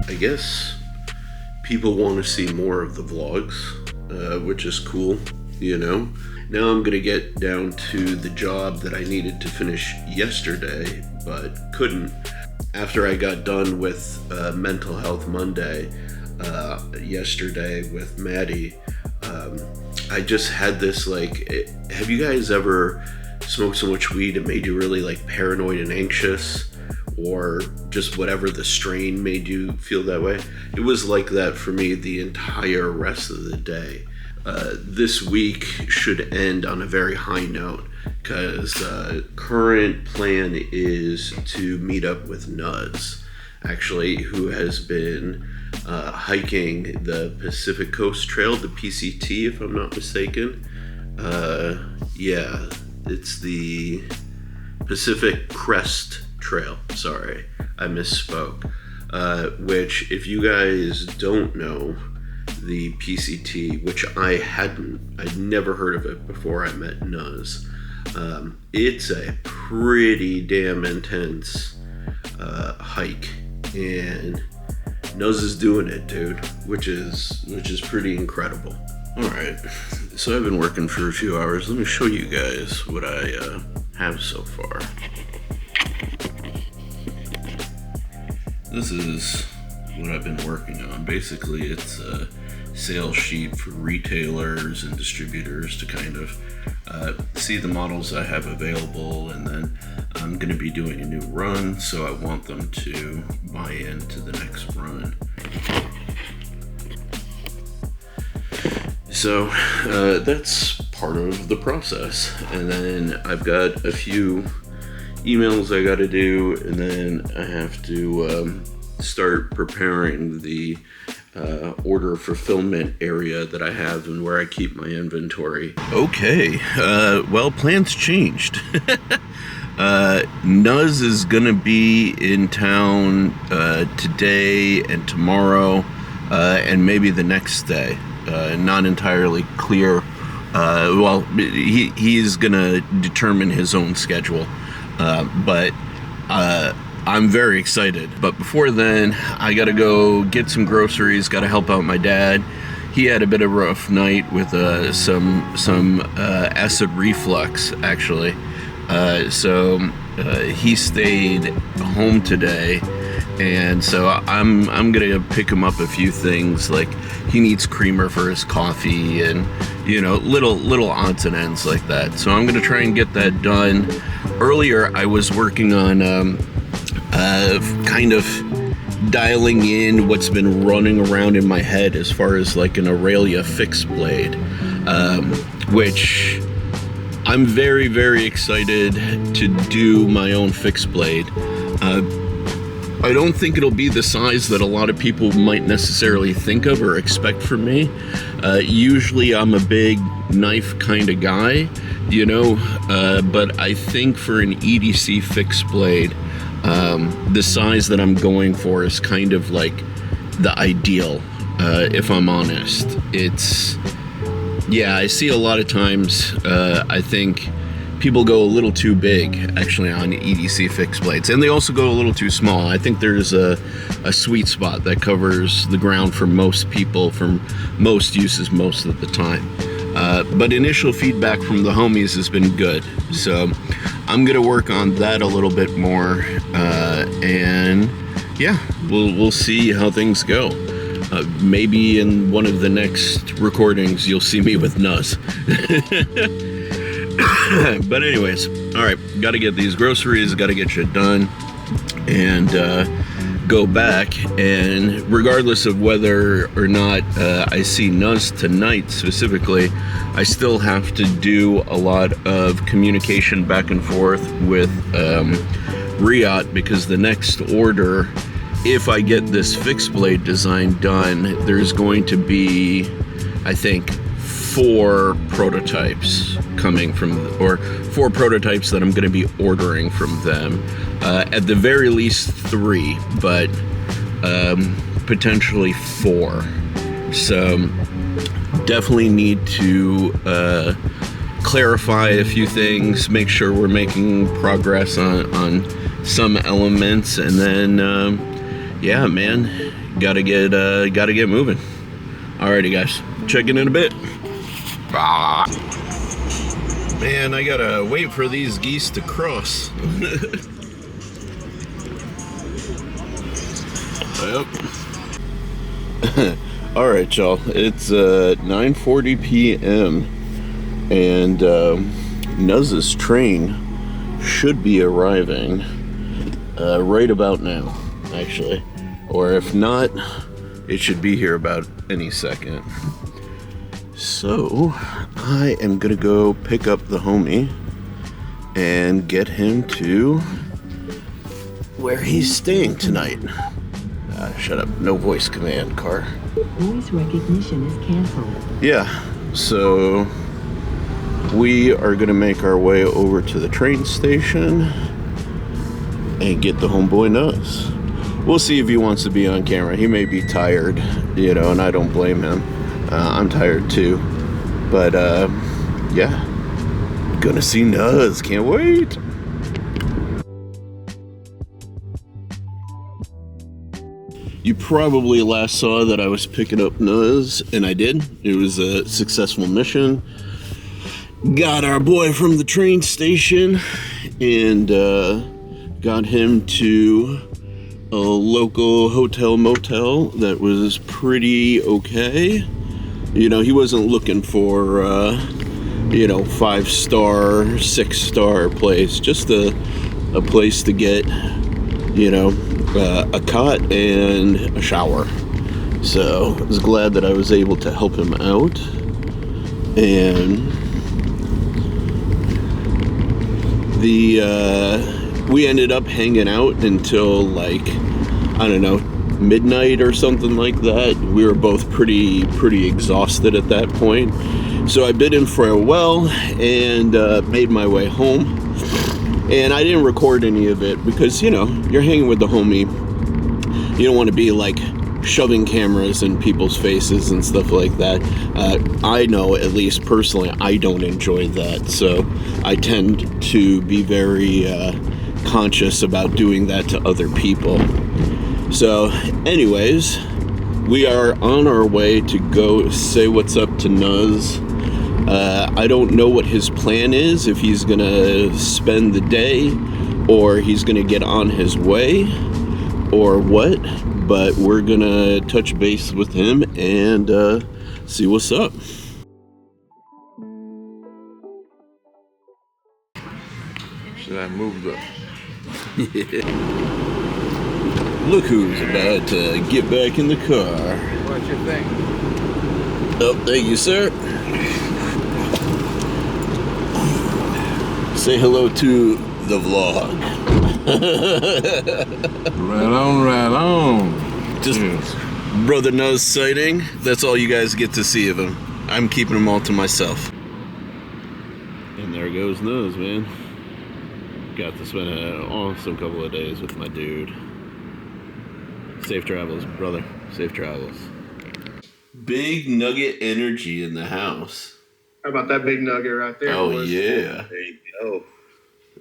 I guess people want to see more of the vlogs, which is cool, you know. Now I'm gonna get down to the job that I needed to finish yesterday, but couldn't. After I got done with Mental Health Monday yesterday with Maddie, I just had this have you guys ever smoked so much weed it made you really paranoid and anxious? Or just whatever the strain made you feel that way? It was like that for me the entire rest of the day. This week should end on a very high note because current plan is to meet up with Nuz, actually, who has been hiking the Pacific Coast Trail, the PCT, if I'm not mistaken. Yeah, it's the Pacific Crest Trail. Sorry, I misspoke. Which, if you guys don't know, the PCT, which I'd never heard of it before I met Nuz. It's a pretty damn intense hike, and Nuz is doing it, dude, which is pretty incredible. All right, so I've been working for a few hours. Let me show you guys what I have so far. This is what I've been working on. Basically, it's a sales sheet for retailers and distributors to kind of see the models I have available, and then I'm going to be doing a new run, so I want them to buy into the next run. So that's part of the process, and then I've got a few emails I got to do, and then I have to start preparing the order fulfillment area that I have and where I keep my inventory. Okay, well, plans changed. Nuz is gonna be in town today and tomorrow, and maybe the next day. Not entirely clear. Well, he is gonna determine his own schedule. But I'm very excited. But before then, I gotta go get some groceries, gotta help out my dad. He had a bit of a rough night with some acid reflux, actually. So he stayed home today, and so I'm gonna pick him up a few things, like he needs creamer for his coffee, and little odds and ends like that. So I'm gonna try and get that done. Earlier I was working on kind of dialing in what's been running around in my head as far as like an Aurelia fixed blade, which I'm very, very excited to do my own fixed blade. I don't think it'll be the size that a lot of people might necessarily think of or expect from me. Usually I'm a big knife kind of guy, but I think for an EDC fixed blade, the size that I'm going for is kind of like the ideal, if I'm honest. I see a lot of times, I think people go a little too big, actually, on EDC fixed blades, and they also go a little too small. I think there's a sweet spot that covers the ground for most people, for most uses, most of the time. But initial feedback from the homies has been good, so I'm gonna work on that a little bit more, and yeah, we'll see how things go. Maybe in one of the next recordings you'll see me with Nuz. But anyways, all right, gotta get these groceries, gotta get shit done, and go back. And regardless of whether or not I see Nuz tonight specifically, I still have to do a lot of communication back and forth with Riot, because the next order, if I get this fixed blade design done, there's going to be, I think, 4 prototypes coming from, or 4 prototypes that I'm going to be ordering from them. At the very least 3, but potentially 4. So definitely need to clarify a few things, make sure we're making progress on some elements, and then yeah, man, gotta get moving. Alrighty, guys, checking in a bit. Man, I gotta wait for these geese to cross. Yep. All right, y'all. It's 9:40 p.m. and Nuz's train should be arriving right about now, actually. Or if not, it should be here about any second. So I am gonna go pick up the homie and get him to where he's staying tonight. Shut up. No voice command, car. Voice recognition is canceled. Yeah, so we are going to make our way over to the train station and get the homeboy Nuz. We'll see if he wants to be on camera. He may be tired, you know, and I don't blame him. I'm tired too. But, yeah. Gonna see Nuz. Can't wait. You probably last saw that I was picking up Nuz, and I did. It was a successful mission. Got our boy from the train station and got him to a local hotel motel that was pretty okay. You know, he wasn't looking for, 5-star, 6-star place. Just a place to get, a cot and a shower. So I was glad that I was able to help him out. And we ended up hanging out until midnight or something like that. We were both pretty exhausted at that point. So I bid him farewell and made my way home. And I didn't record any of it because, you're hanging with the homie. You don't want to be shoving cameras in people's faces and stuff like that. I know, at least personally, I don't enjoy that. So I tend to be very conscious about doing that to other people. So anyways, we are on our way to go say what's up to Nuz. I don't know what his plan is, if he's gonna spend the day or he's gonna get on his way or what, but we're gonna touch base with him and see what's up. Should I move the... Look who's about to get back in the car. What you think? Oh, thank you, sir. Say hello to the vlog. Right on. Just Brother Nuz sighting. That's all you guys get to see of him. I'm keeping them all to myself. And there goes Nuz, man. Got to spend an awesome couple of days with my dude. Safe travels, brother. Safe travels. Big nugget energy in the house. How about that big nugget right there? Oh, boys? yeah. There you go.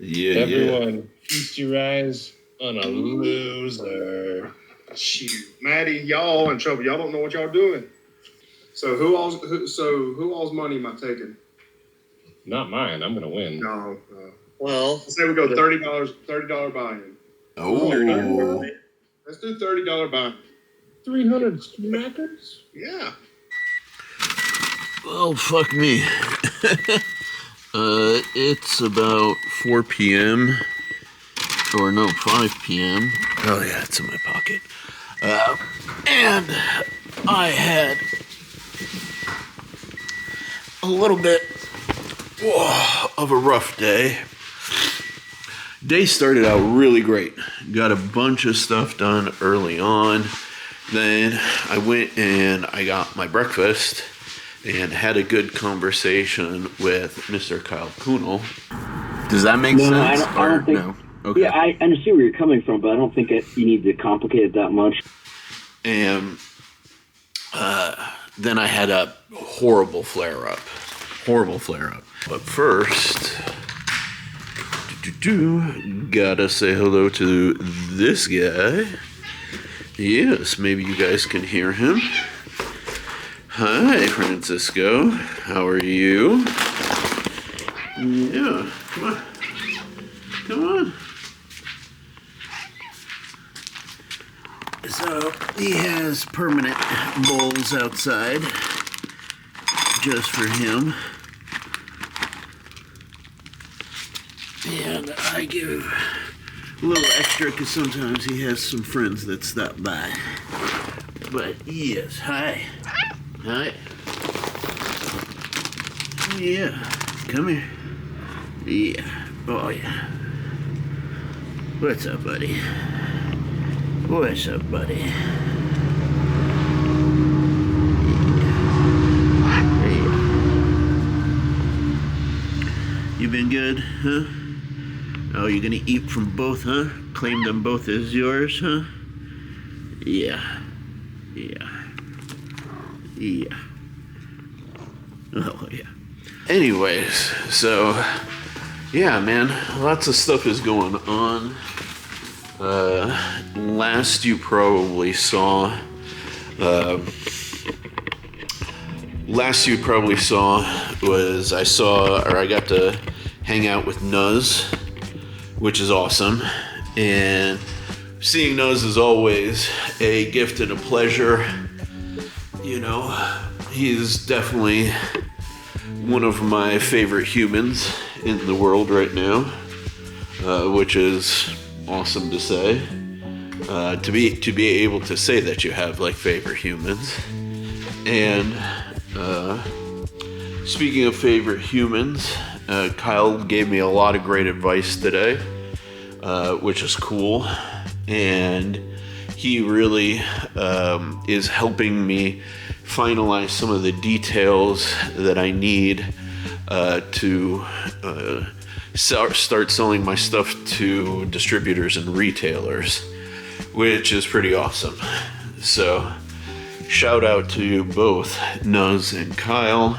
Yeah, Everyone, feast your eyes on a loser. Shoot, Maddie, y'all in trouble. Y'all don't know what y'all doing. So who all's money am I taking? Not mine. I'm gonna win. No. Well, Let's say we go $30 buy-in. Oh. Let's do $30 buy-in. 300 smackers? Yeah. Well, fuck me. It's about 4 p.m. Or no, 5 p.m. Oh yeah, it's in my pocket. And I had a little bit of a rough day. Day started out really great. Got a bunch of stuff done early on. Then I went and I got my breakfast and had a good conversation with Mr. Kyle Kunal. Does that make sense? I don't think. No? Okay. Yeah, I understand where you're coming from, but I don't think you need to complicate it that much. And then I had a horrible flare-up. But first, gotta say hello to this guy. Yes, maybe you guys can hear him. Hi, Francisco. How are you? Yeah, come on. Come on. So, he has permanent bowls outside just for him. And I give a little extra because sometimes he has some friends that stop by. But yes, hi. Hi. Yeah, come here. Yeah, oh yeah. What's up, buddy? What's up, buddy? Hey. You been good, huh? Oh, you're gonna eat from both, huh? Claim them both as yours, huh? Yeah. Yeah. Yeah. Oh, yeah. Anyways, so, yeah, man, lots of stuff is going on. Last you probably saw was I got to hang out with Nuz, which is awesome, and seeing Nuz is always a gift and a pleasure. You know, he's definitely one of my favorite humans in the world right now, which is awesome to say. To be able to say that you have like favorite humans. And speaking of favorite humans, Kyle gave me a lot of great advice today, which is cool, and he really is helping me finalize some of the details that I need to start selling my stuff to distributors and retailers, which is pretty awesome. So shout out to you both, Nuz and Kyle.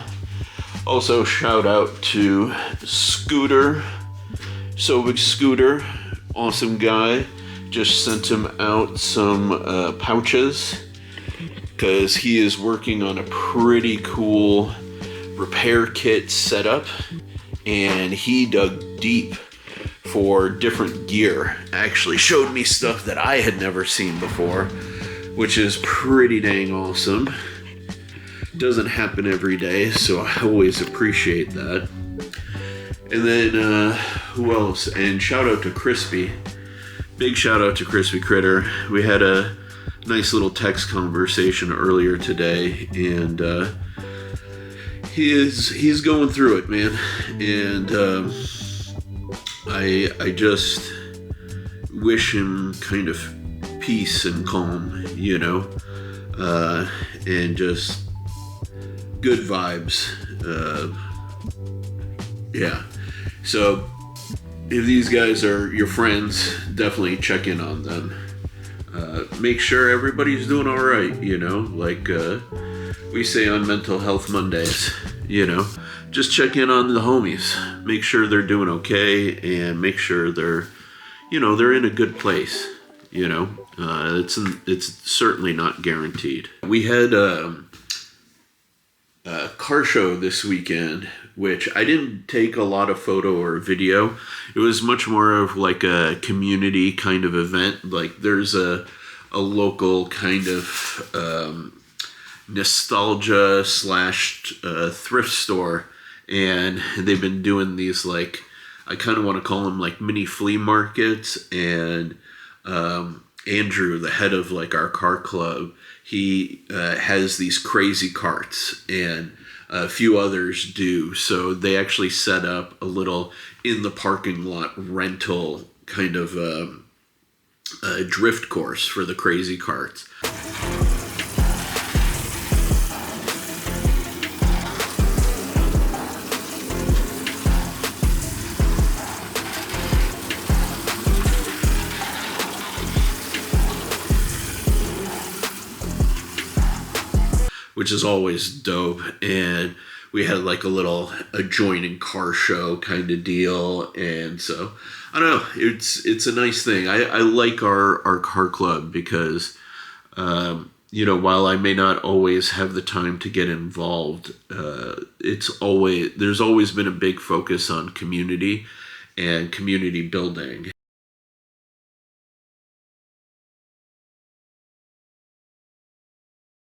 Also shout out to Scooter, Sobig Scooter, awesome guy. Just sent him out some pouches because he is working on a pretty cool repair kit setup, and he dug deep for different gear. Actually showed me stuff that I had never seen before, which is pretty dang awesome. Doesn't happen every day, so I always appreciate that. And then who else? And shout out to Crispy. Big shout out to Crispy Critter. We had a nice little text conversation earlier today, and he's going through it, man. And I just wish him kind of peace and calm, you know, and just good vibes. Yeah. So if these guys are your friends, definitely check in on them. Make sure everybody's doing all right, you know, like we say on Mental Health Mondays, you know, just check in on the homies. Make sure they're doing okay, and make sure they're, you know, they're in a good place, you know. It's certainly not guaranteed. We had a car show this weekend, which I didn't take a lot of photo or video. It was much more of like a community kind of event. Like there's a local kind of nostalgia / thrift store, and they've been doing these, like, I kind of want to call them like mini flea markets. And Andrew, the head of like our car club, he has these crazy carts, and a few others do. So they actually set up a little in the parking lot rental kind of a drift course for the crazy carts. Which is always dope. And we had like a little adjoining car show kind of deal. And so, I don't know, it's a nice thing. I like our car club because While I may not always have the time to get involved, there's always been a big focus on community and community building.